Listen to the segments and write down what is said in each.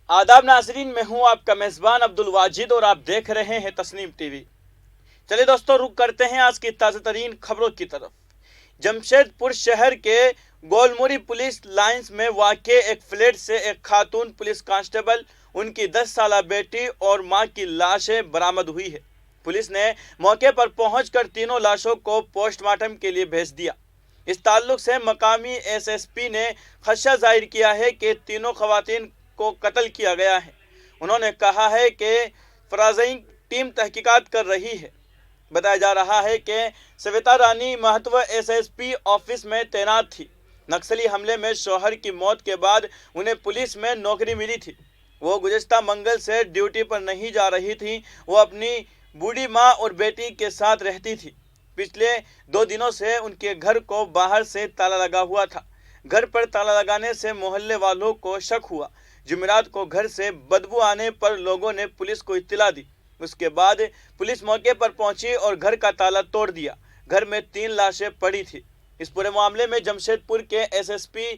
आदाब नाजरीन, मैं हूं आपका मेज़बान अब्दुल वाजिद और आप देख रहे हैं तस्नीम टीवी। चलिए दोस्तों, रुक करते हैं आज की ताज़ा तरीन खबरों की तरफ। जमशेदपुर शहर के गोलमुरी पुलिस लाइंस में वाक़े एक फ्लैट से एक खातून पुलिस कांस्टेबल, उनकी 10 साला बेटी और मां की लाशें बरामद हुई है। पुलिस ने मौके पर पहुंचकर तीनों लाशों को पोस्टमार्टम के लिए भेज दिया। इस ताल्लुक से मकामी एसएसपी ने खदशा जाहिर किया है कि तीनों खवातीन को कत्ल किया गया है। उन्होंने कहा है कि फराज़ीन टीम तहकीकात कर रही है। बताया जा रहा है कि सविता रानी महत्व एसएसपी ऑफिस में तैनात थी। नक्सली हमले में शौहर की मौत के बाद उन्हें पुलिस में नौकरी मिली थी। वो गुज़िश्ता मंगल से ड्यूटी पर नहीं जा रही थी। वो अपनी बूढ़ी माँ और बेटी के साथ रहती थी। पिछले 2 दिनों से उनके घर को बाहर से ताला लगा हुआ था। घर पर ताला लगाने से मोहल्ले वालों को शक हुआ। जुमेरात को घर से बदबू आने पर लोगों ने पुलिस को इत्तला दी। उसके बाद पुलिस मौके पर पहुंची और घर का ताला तोड़ दिया। घर में 3 लाशें पड़ी थी। इस पूरे मामले में जमशेदपुर के एसएसपी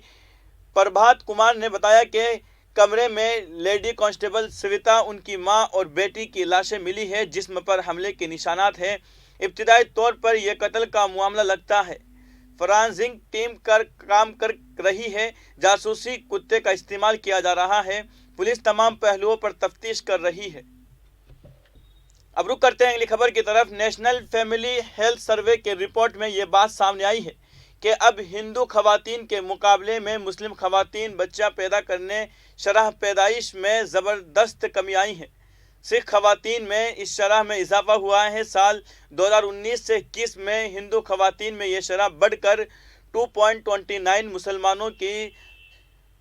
प्रभात कुमार ने बताया कि कमरे में लेडी कांस्टेबल सविता, उनकी मां और बेटी की लाशें मिली है, जिस्म पर हमले के निशानात हैं। इब्तिदाई तौर पर यह कत्ल का मामला लगता है। फॉरेंसिक टीम काम कर रही है। जासूसी कुत्ते का इस्तेमाल किया जा रहा है। पुलिस तमाम पहलुओं पर तफ्तीश कर रही है। अब रुक करते हैं अगली खबर की तरफ। नेशनल फैमिली हेल्थ सर्वे के रिपोर्ट में ये बात सामने आई है कि अब हिंदू खवातीन के मुकाबले में मुस्लिम खवातीन बच्चा पैदा करने शरह पैदाइश में ज़बरदस्त कमी आई है। सिख खवातीन में इस शरह में इजाफा हुआ है। साल 2019 से 21 में हिंदू खवातीन में यह शरह बढ़कर 2.29, मुसलमानों की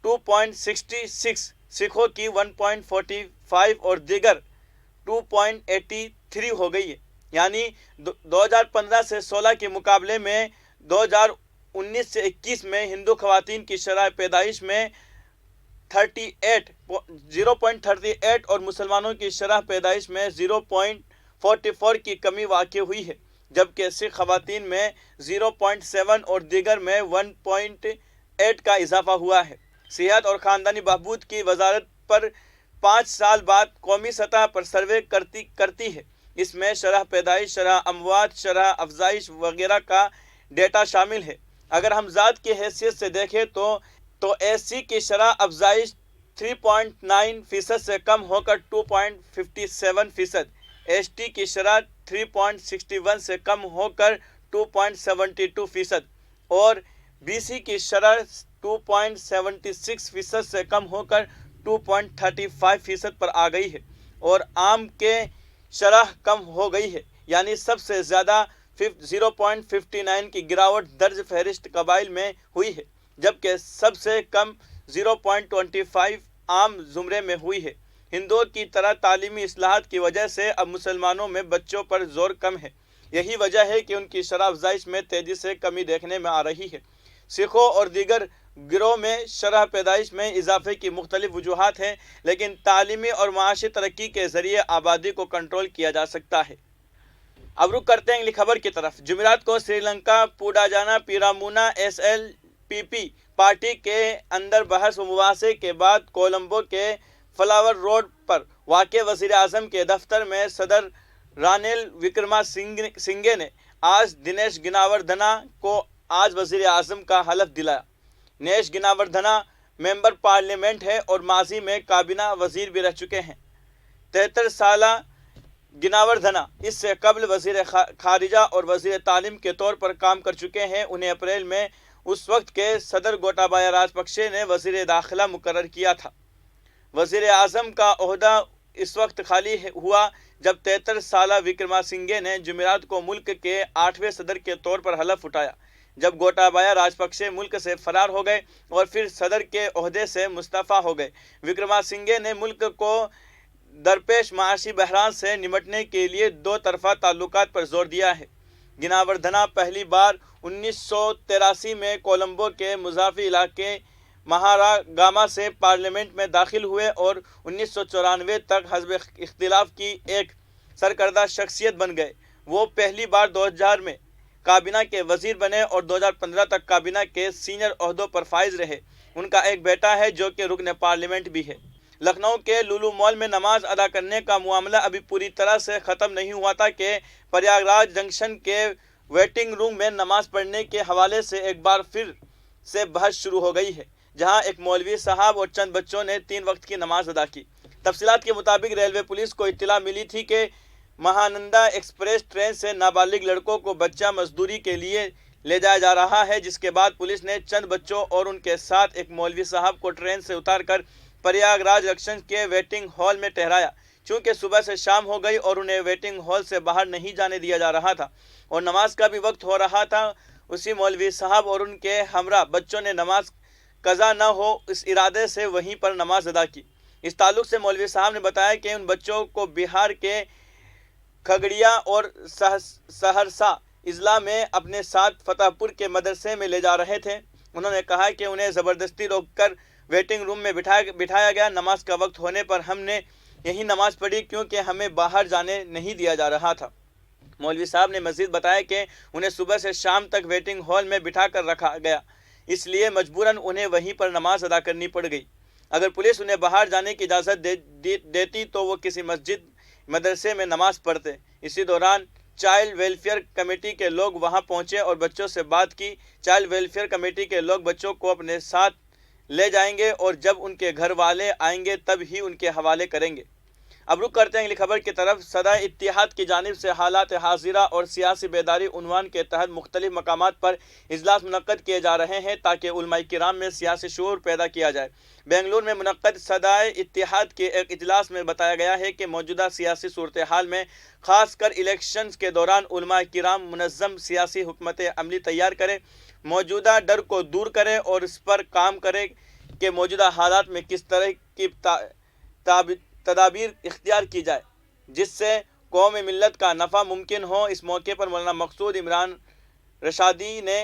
2.66, सिखों की 1.45 और दीगर 2.83 हो गई है। यानी 2015 से 16 के मुकाबले में 2019 से 21 में हिंदू खवातीन की शरह पैदाइश में 0.38 और मुसलमानों की शरह पैदाइश में 0.44 की कमी वाक़ हुई है, जबकि सिख खवातीन में 0.7 और दीगर में 1.8 का इजाफा हुआ है। सेहत और ख़ानदानी बहबूद की वजारत पर 5 साल बाद कौमी सतह पर सर्वे करती है। इसमें शरह पैदाइश, शरह अमवात, शरह अफजाइश वगैरह का डेटा शामिल है। अगर हम ज़ात की हैसियत से देखें तो एससी की शरह अफजाइश 3.9% से कम होकर 2.57%, एसटी की शरह 3.61 से कम होकर 2.72% और बीसी की शरह 2.76% से कम होकर 2.35% पर आ गई है और आम के शरह कम हो गई है। यानी सबसे ज़्यादा 0.59 की गिरावट दर्ज फहरिस्त कबाइल में हुई है, जबकि सबसे कम 0.25 आम ज़ुमरे में हुई है। हिंदुओं की तरह तालीमी इस्लाहात की वजह से अब मुसलमानों में बच्चों पर जोर कम है। यही वजह है कि उनकी शरह अफजाइश में तेज़ी से कमी देखने में आ रही है। सिखों और दीगर गिरोह में शरह पैदाइश में इजाफे की मुख्तलिफ वजूहात हैं, लेकिन तालीमी और माशी तरक्की के ज़रिए आबादी को कंट्रोल किया जा सकता है। अब रुक करते हैं अगली खबर की तरफ। जुमेरात को श्रीलंका पूडाजाना पीरामूना SLPP पार्टी के अंदर बहस व मुबासे के बाद कोलंबो के फ्लावर रोड पर वाक़ वज़ीर आज़म के दफ्तर में सदर रानिल विक्रमासिंघे ने आज दिनेश गुणवर्धना को आज वज़ीर आज़म का हलफ दिलाया। दिनेश गुणवर्धना मेंबर पार्लियामेंट है और माजी में काबीना वज़ीर भी रह चुके हैं। 73 साला गुणवर्धना इससे कबल वज़ीर खारिजा और वज़ीर तालीम के तौर पर काम कर चुके हैं। उन्हें अप्रैल में उस वक्त के सदर गोटाबाया राजपक्षे ने वज़ीर दाखिला मुकर्रर किया था। वज़ीर आज़म का ओहदा इस वक्त खाली हुआ जब 73 साला विक्रमासिंघे ने जुमेरात को मुल्क के 8वें सदर के तौर पर हलफ उठाया, जब गोटाबाया राजपक्षे मुल्क से फरार हो गए और फिर सदर के ओहदे से मुस्तफ़ा हो गए। विक्रमासिंघे ने मुल्क को दरपेश माशी बहरान से निमटने के लिए 2 तरफ़ा ताल्लुकात पर जोर दिया है। गुणवर्धना पहली बार 1983 में कोलंबो के मुजाफी इलाके महारागामा से पार्लियामेंट में दाखिल हुए और 1994 तक हज़ब इख्तिलाफ की एक सरकर्दा शख्सियत बन गए। वो पहली बार 2000 में काबीना के वज़ीर बने और 2015 तक काबीना के सीनियर ओहदों पर फाइज रहे। उनका एक बेटा है जो कि रुकन पार्लियामेंट भी है। लखनऊ के लुलु मॉल में नमाज अदा करने का मामला अभी पूरी तरह से ख़त्म नहीं हुआ था कि प्रयागराज जंक्शन के वेटिंग रूम में नमाज पढ़ने के हवाले से एक बार फिर से बहस शुरू हो गई है, जहां एक मौलवी साहब और चंद बच्चों ने 3 वक्त की नमाज अदा की। तफसीलात के मुताबिक रेलवे पुलिस को इत्तला मिली थी कि महानंदा एक्सप्रेस ट्रेन से नाबालिग लड़कों को बच्चा मजदूरी के लिए ले जाया जा रहा है, जिसके बाद पुलिस ने चंद बच्चों और उनके साथ एक मौलवी साहब को ट्रेन से उतारकर प्रयागराज जंक्शन के वेटिंग हॉल में ठहराया। चूंकि सुबह से शाम हो गई और उन्हें वेटिंग हॉल से बाहर नहीं जाने दिया जा रहा था और नमाज का भी वक्त हो रहा था, उसी मौलवी साहब और उनके हमरा बच्चों ने नमाज कज़ा न हो इस इरादे से वहीं पर नमाज अदा की। इस ताल्लुक से मौलवी साहब ने बताया कि उन बच्चों को बिहार के खगड़िया और सहरसा इजला में अपने साथ फतेहपुर के मदरसे में ले जा रहे थे। उन्होंने कहा कि उन्हें ज़बरदस्ती रोककर वेटिंग रूम में बिठाया गया। नमाज का वक्त होने पर हमने यही नमाज पढ़ी क्योंकि हमें बाहर जाने नहीं दिया जा रहा था। मौलवी साहब ने मज़ीद बताया कि उन्हें सुबह से शाम तक वेटिंग हॉल में बिठा कर रखा गया, इसलिए मजबूरन उन्हें वहीं पर नमाज अदा करनी पड़ गई। अगर पुलिस उन्हें बाहर जाने की इजाज़त देती तो वो किसी मस्जिद मदरसे में नमाज पढ़ते। इसी दौरान चाइल्ड वेलफेयर कमेटी के लोग वहां पहुंचे और बच्चों से बात की। चाइल्ड वेलफेयर कमेटी के लोग बच्चों को अपने साथ ले जाएंगे और जब उनके घर वाले आएंगे तब ही उनके हवाले करेंगे। अब रुक करते हैं अगली खबर की तरफ। सदर इत्तेहाद की जानिब से हालात हाजिरा और सियासी बेदारी उन्वान के तहत मुख्तलिफ मकामात पर इजलास मुनक्कद किए जा रहे हैं ताकि उलमाए किराम में सियासी शऊर पैदा किया जाए। बेंगलुरु में मुनक्कद सदर इत्तेहाद के एक इजलास में बताया गया है कि मौजूदा सियासी सूरत हाल में खासकर इलेक्शन के दौरान उलमाए किराम मुनज़्ज़म सियासी हुकूमत अमली तैयार करें, मौजूदा डर को दूर करें और इस पर काम करें कि मौजूदा हालात में किस तरह की तदाबीर इख्तियार की जाए जिससे कौम मिल्लत का नफ़ा मुमकिन हो। इस मौके पर मौलाना मकसूद इमरान रशादी ने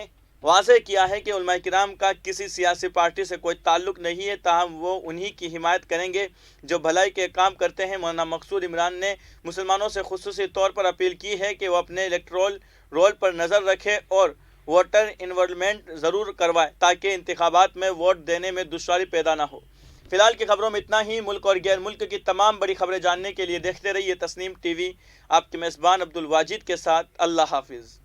वाज़ेह किया है कि उलमाए किराम का किसी सियासी पार्टी से कोई ताल्लुक़ नहीं है, ताहम वो उन्हीं की हिमायत करेंगे जो भलाई के काम करते हैं। मौलाना मकसूद इमरान ने मुसलमानों से खुसूसी तौर पर अपील की है कि वो अपने इलेक्टोरल रोल पर नज़र रखें और वोटर इन्वॉल्वमेंट ज़रूर करवाएं ताकि इंतखाबात में वोट देने में दुश्वारी पैदा ना हो। फिलहाल की खबरों में इतना ही। मुल्क और गैर मुल्क की तमाम बड़ी खबरें जानने के लिए देखते रहिए तस्नीम टीवी। आपके मेज़बान अब्दुल वाजिद के साथ। अल्लाह हाफिज़।